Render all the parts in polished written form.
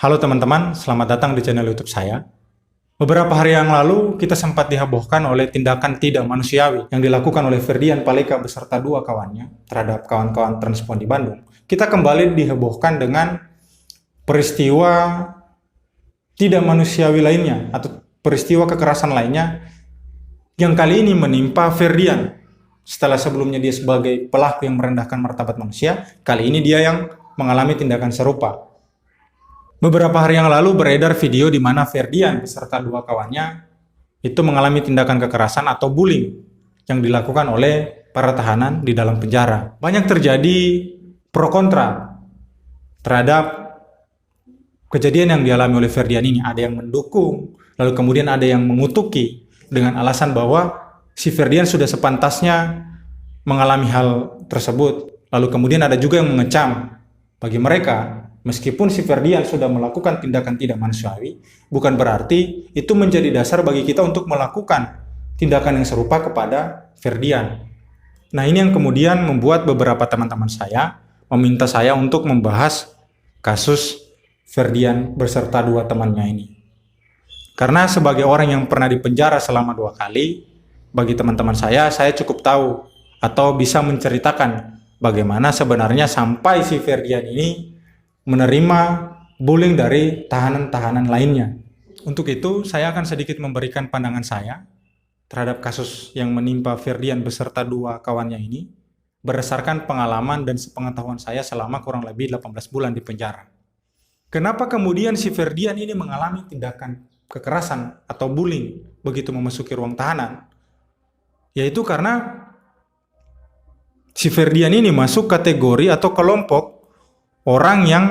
Halo teman-teman, selamat datang di channel YouTube saya. Beberapa hari yang lalu, kita sempat dihebohkan oleh tindakan tidak manusiawi yang dilakukan oleh Ferdian Paleka beserta dua kawannya terhadap kawan-kawan Transpon di Bandung. Kita kembali dihebohkan dengan peristiwa tidak manusiawi lainnya atau peristiwa kekerasan lainnya yang kali ini menimpa Ferdian. Setelah sebelumnya dia sebagai pelaku yang merendahkan martabat manusia, kali ini dia yang mengalami tindakan serupa. Beberapa hari yang lalu beredar video di mana Ferdian beserta dua kawannya itu mengalami tindakan kekerasan atau bullying yang dilakukan oleh para tahanan di dalam penjara. Banyak terjadi pro kontra terhadap kejadian yang dialami oleh Ferdian ini. Ada yang mendukung, lalu kemudian ada yang mengutuki dengan alasan bahwa si Ferdian sudah sepantasnya mengalami hal tersebut. Lalu kemudian ada juga yang mengecam. Bagi mereka, meskipun si Ferdian sudah melakukan tindakan tidak manusiawi, bukan berarti itu menjadi dasar bagi kita untuk melakukan tindakan yang serupa kepada Ferdian. Nah, ini yang kemudian membuat beberapa teman-teman saya meminta saya untuk membahas kasus Ferdian beserta dua temannya ini. Karena sebagai orang yang pernah dipenjara selama 2 kali, bagi teman-teman saya cukup tahu atau bisa menceritakan bagaimana sebenarnya sampai si Ferdian ini menerima bullying dari tahanan-tahanan lainnya. Untuk itu, saya akan sedikit memberikan pandangan saya terhadap kasus yang menimpa Ferdian beserta dua kawannya ini, berdasarkan pengalaman dan sepengetahuan saya selama kurang lebih 18 bulan di penjara. Kenapa kemudian si Ferdian ini mengalami tindakan kekerasan atau bullying begitu memasuki ruang tahanan? Yaitu karena si Ferdian ini masuk kategori atau kelompok orang yang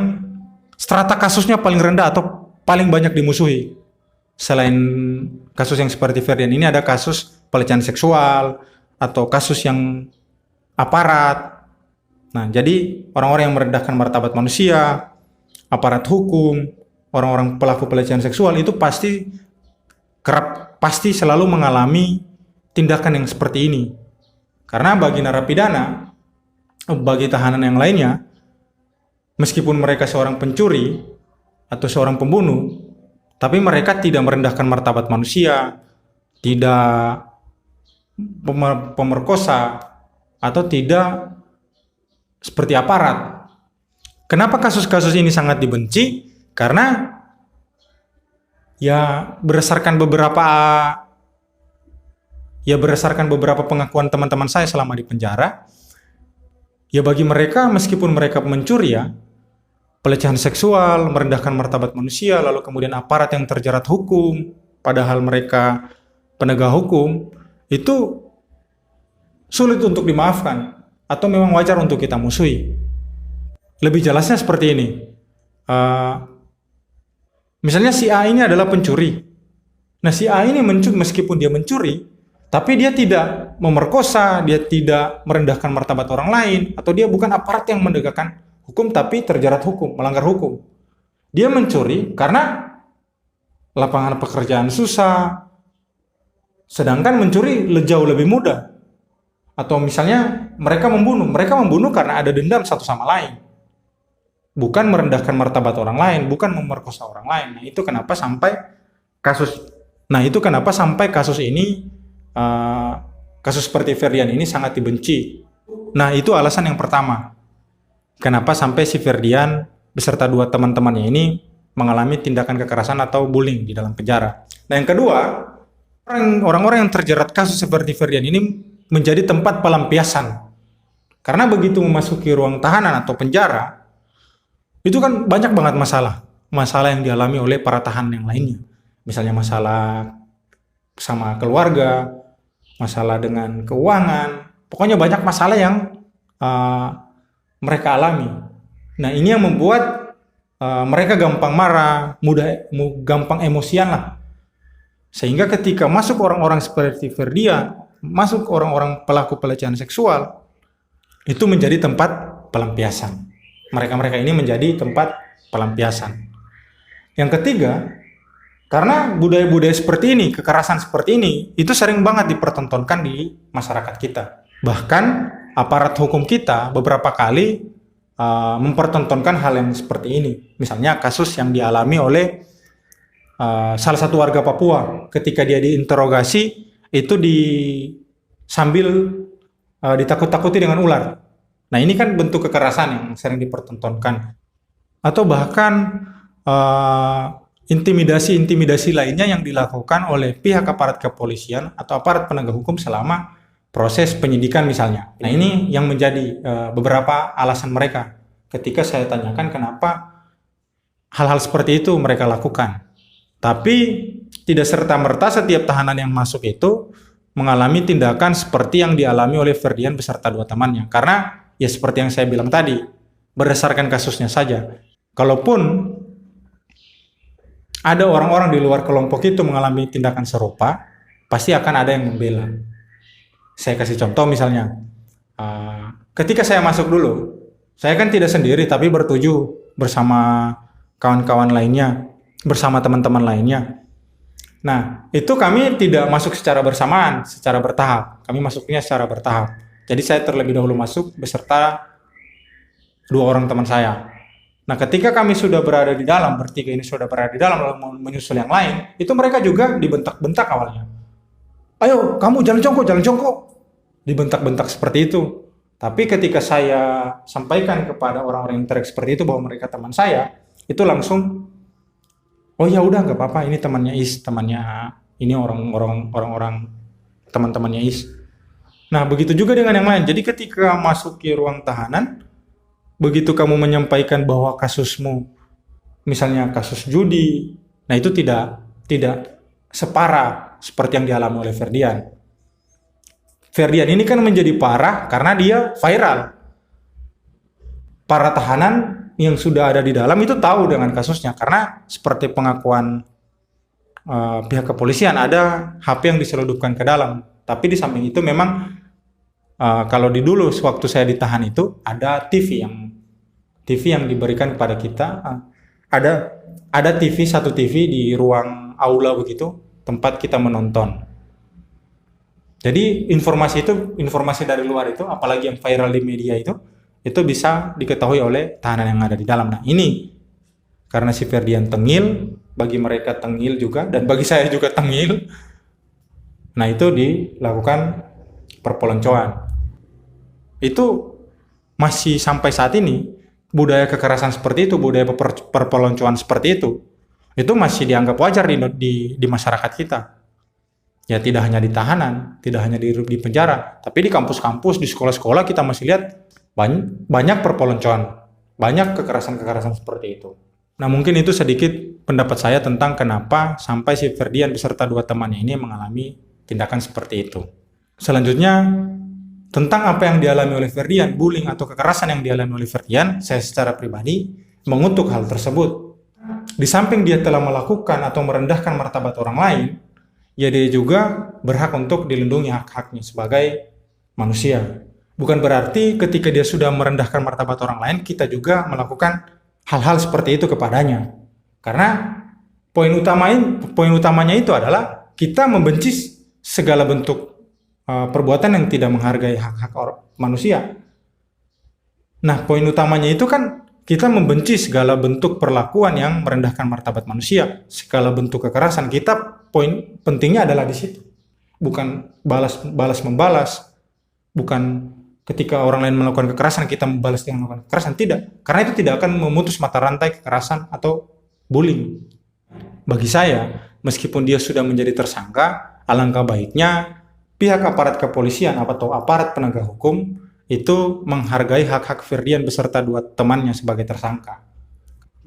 strata kasusnya paling rendah atau paling banyak dimusuhi. Selain kasus yang seperti Ferdian ini, ada kasus pelecehan seksual atau kasus yang aparat. Nah, jadi orang-orang yang merendahkan martabat manusia, aparat hukum, orang-orang pelaku pelecehan seksual itu pasti selalu mengalami tindakan yang seperti ini. Karena bagi narapidana, bagi tahanan yang lainnya, meskipun mereka seorang pencuri atau seorang pembunuh, tapi mereka tidak merendahkan martabat manusia, tidak pemerkosa, atau tidak seperti aparat. Kenapa kasus-kasus ini sangat dibenci? Karena berdasarkan beberapa pengakuan teman-teman saya selama di penjara, bagi mereka, meskipun mereka mencuri pelecehan seksual, merendahkan martabat manusia, lalu kemudian aparat yang terjerat hukum, padahal mereka penegak hukum, itu sulit untuk dimaafkan, atau memang wajar untuk kita musuhi. Lebih jelasnya seperti ini. Misalnya si A ini adalah pencuri. Nah, si A ini meskipun dia mencuri, tapi dia tidak memerkosa, dia tidak merendahkan martabat orang lain, atau dia bukan aparat yang menegakkan hukum tapi terjerat hukum, melanggar hukum. Dia mencuri karena lapangan pekerjaan susah, sedangkan mencuri jauh lebih mudah. Atau misalnya mereka membunuh karena ada dendam satu sama lain. Bukan merendahkan martabat orang lain, bukan memerkosa orang lain. Nah, itu kenapa sampai kasus ini, kasus seperti Ferdian ini sangat dibenci. Nah, itu alasan yang pertama. Kenapa sampai si Ferdian beserta dua teman-temannya ini mengalami tindakan kekerasan atau bullying di dalam penjara. Nah, yang kedua, orang-orang yang terjerat kasus seperti Ferdian ini menjadi tempat pelampiasan. Karena begitu memasuki ruang tahanan atau penjara, itu kan banyak banget masalah yang dialami oleh para tahanan yang lainnya. Misalnya masalah sama keluarga, masalah dengan keuangan, pokoknya banyak masalah yang mereka alami. Nah, ini yang membuat mereka gampang marah, gampang emosian lah. Sehingga ketika masuk orang-orang seperti Ferdian, masuk orang-orang pelaku pelecehan seksual, itu menjadi tempat pelampiasan. Mereka-mereka ini menjadi tempat pelampiasan. Yang ketiga, karena budaya-budaya seperti ini, kekerasan seperti ini, itu sering banget dipertontonkan di masyarakat kita. Bahkan aparat hukum kita beberapa kali mempertontonkan hal yang seperti ini. Misalnya kasus yang dialami oleh salah satu warga Papua ketika dia diinterogasi itu sambil ditakut-takuti dengan ular. Nah, ini kan bentuk kekerasan yang sering dipertontonkan. Atau bahkan intimidasi-intimidasi lainnya yang dilakukan oleh pihak aparat kepolisian atau aparat penegak hukum selama proses penyidikan misalnya. Nah, ini yang menjadi beberapa alasan mereka ketika saya tanyakan kenapa hal-hal seperti itu mereka lakukan. Tapi tidak serta-merta setiap tahanan yang masuk itu mengalami tindakan seperti yang dialami oleh Ferdian beserta 2 temannya. Karena ya seperti yang saya bilang tadi, berdasarkan kasusnya saja. Kalaupun ada orang-orang di luar kelompok itu mengalami tindakan serupa, pasti akan ada yang membela. Saya kasih contoh misalnya, ketika saya masuk dulu, saya kan tidak sendiri tapi bertuju bersama kawan-kawan lainnya, bersama teman-teman lainnya. Nah, itu kami tidak masuk secara bersamaan, secara bertahap. Kami masuknya secara bertahap. Jadi saya terlebih dahulu masuk beserta 2 orang teman saya. Nah, ketika kami sudah berada di dalam, bertiga ini sudah berada di dalam lalu menyusul yang lain, itu mereka juga dibentak-bentak awalnya. Ayo, kamu jalan jongkok. Dibentak-bentak seperti itu. Tapi ketika saya sampaikan kepada orang-orang yang interak seperti itu bahwa mereka teman saya, itu langsung, oh ya udah nggak apa-apa, ini temannya Is, ini orang-orang teman-temannya Is. Nah, begitu juga dengan yang lain. Jadi ketika masuk ke ruang tahanan, begitu kamu menyampaikan bahwa kasusmu, misalnya kasus judi, nah itu tidak separah seperti yang dialami oleh Ferdian. Ferdian ini kan menjadi parah karena dia viral. Para tahanan yang sudah ada di dalam itu tahu dengan kasusnya karena seperti pengakuan pihak kepolisian ada HP yang diselundupkan ke dalam. Tapi di samping itu memang kalau di dulu waktu saya ditahan itu ada TV yang diberikan kepada kita, ada satu TV di ruang aula begitu, tempat kita menonton. Jadi informasi dari luar itu, apalagi yang viral di media itu bisa diketahui oleh tahanan yang ada di dalam. Nah, ini karena si Ferdian tengil, bagi mereka tengil juga, dan bagi saya juga tengil. Nah, itu dilakukan perpeloncoan. Itu masih sampai saat ini, budaya kekerasan seperti itu, budaya perpeloncoan seperti itu masih dianggap wajar di masyarakat kita. Ya tidak hanya di tahanan, tidak hanya di penjara, tapi di kampus-kampus, di sekolah-sekolah kita masih lihat banyak perpeloncoan, banyak kekerasan-kekerasan seperti itu. Nah, mungkin itu sedikit pendapat saya tentang kenapa sampai si Ferdian beserta 2 temannya ini mengalami tindakan seperti itu. Selanjutnya, tentang apa yang dialami oleh Ferdian, bullying atau kekerasan yang dialami oleh Ferdian, saya secara pribadi mengutuk hal tersebut. Di samping dia telah melakukan atau merendahkan martabat orang lain, ya dia juga berhak untuk dilindungi hak-haknya sebagai manusia. Bukan berarti ketika dia sudah merendahkan martabat orang lain, kita juga melakukan hal-hal seperti itu kepadanya. Karena poin utamanya itu adalah kita membenci segala bentuk perbuatan yang tidak menghargai hak-hak manusia. Nah, poin utamanya itu kan kita membenci segala bentuk perlakuan yang merendahkan martabat manusia, segala bentuk kekerasan. Poin pentingnya adalah di situ. Bukan balas membalas, bukan ketika orang lain melakukan kekerasan kita membalas dengan melakukan kekerasan, tidak. Karena itu tidak akan memutus mata rantai kekerasan atau bullying. Bagi saya, meskipun dia sudah menjadi tersangka, alangkah baiknya pihak aparat kepolisian atau aparat penegak hukum itu menghargai hak-hak Ferdian beserta 2 temannya sebagai tersangka.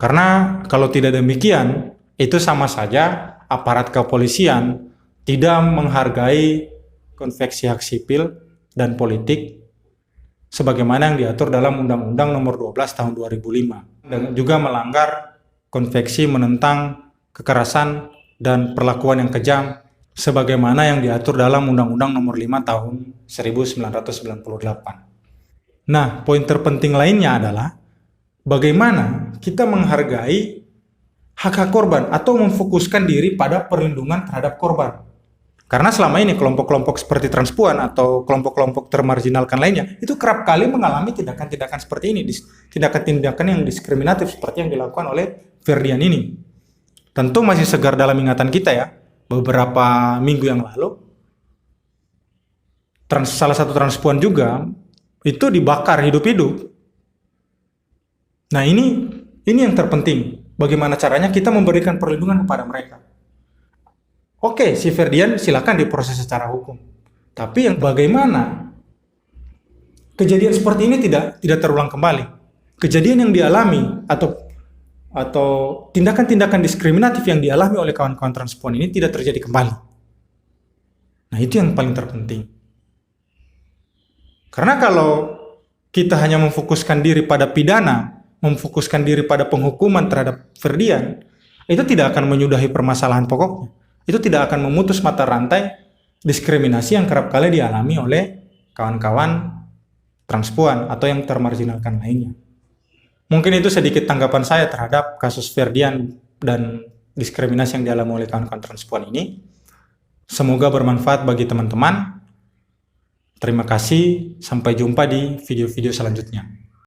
Karena kalau tidak demikian, itu sama saja aparat kepolisian tidak menghargai konvensi hak sipil dan politik sebagaimana yang diatur dalam Undang-Undang Nomor 12 Tahun 2005 dan juga melanggar konvensi menentang kekerasan dan perlakuan yang kejam sebagaimana yang diatur dalam Undang-Undang Nomor 5 Tahun 1998. Nah, poin terpenting lainnya adalah bagaimana kita menghargai hak-hak korban atau memfokuskan diri pada perlindungan terhadap korban. Karena selama ini kelompok-kelompok seperti transpuan atau kelompok-kelompok termarginalkan lainnya itu kerap kali mengalami tindakan-tindakan seperti ini, tindakan-tindakan yang diskriminatif seperti yang dilakukan oleh Ferdian ini. Tentu masih segar dalam ingatan kita ya, beberapa minggu yang lalu salah satu transpuan juga itu dibakar hidup-hidup. Nah ini yang terpenting, bagaimana caranya kita memberikan perlindungan kepada mereka. Oke, si Ferdian silakan diproses secara hukum. Tapi yang bagaimana kejadian seperti ini tidak terulang kembali. Kejadian yang dialami atau tindakan-tindakan diskriminatif yang dialami oleh kawan-kawan transpuan ini tidak terjadi kembali. Nah, itu yang paling terpenting. Karena kalau kita hanya memfokuskan diri pada pidana, memfokuskan diri pada penghukuman terhadap Ferdian, itu tidak akan menyudahi permasalahan pokoknya. Itu tidak akan memutus mata rantai diskriminasi yang kerap kali dialami oleh kawan-kawan transpuan atau yang termarginalkan lainnya. Mungkin itu sedikit tanggapan saya terhadap kasus Ferdian dan diskriminasi yang dialami oleh kawan-kawan transpuan ini. Semoga bermanfaat bagi teman-teman. Terima kasih, sampai jumpa di video-video selanjutnya.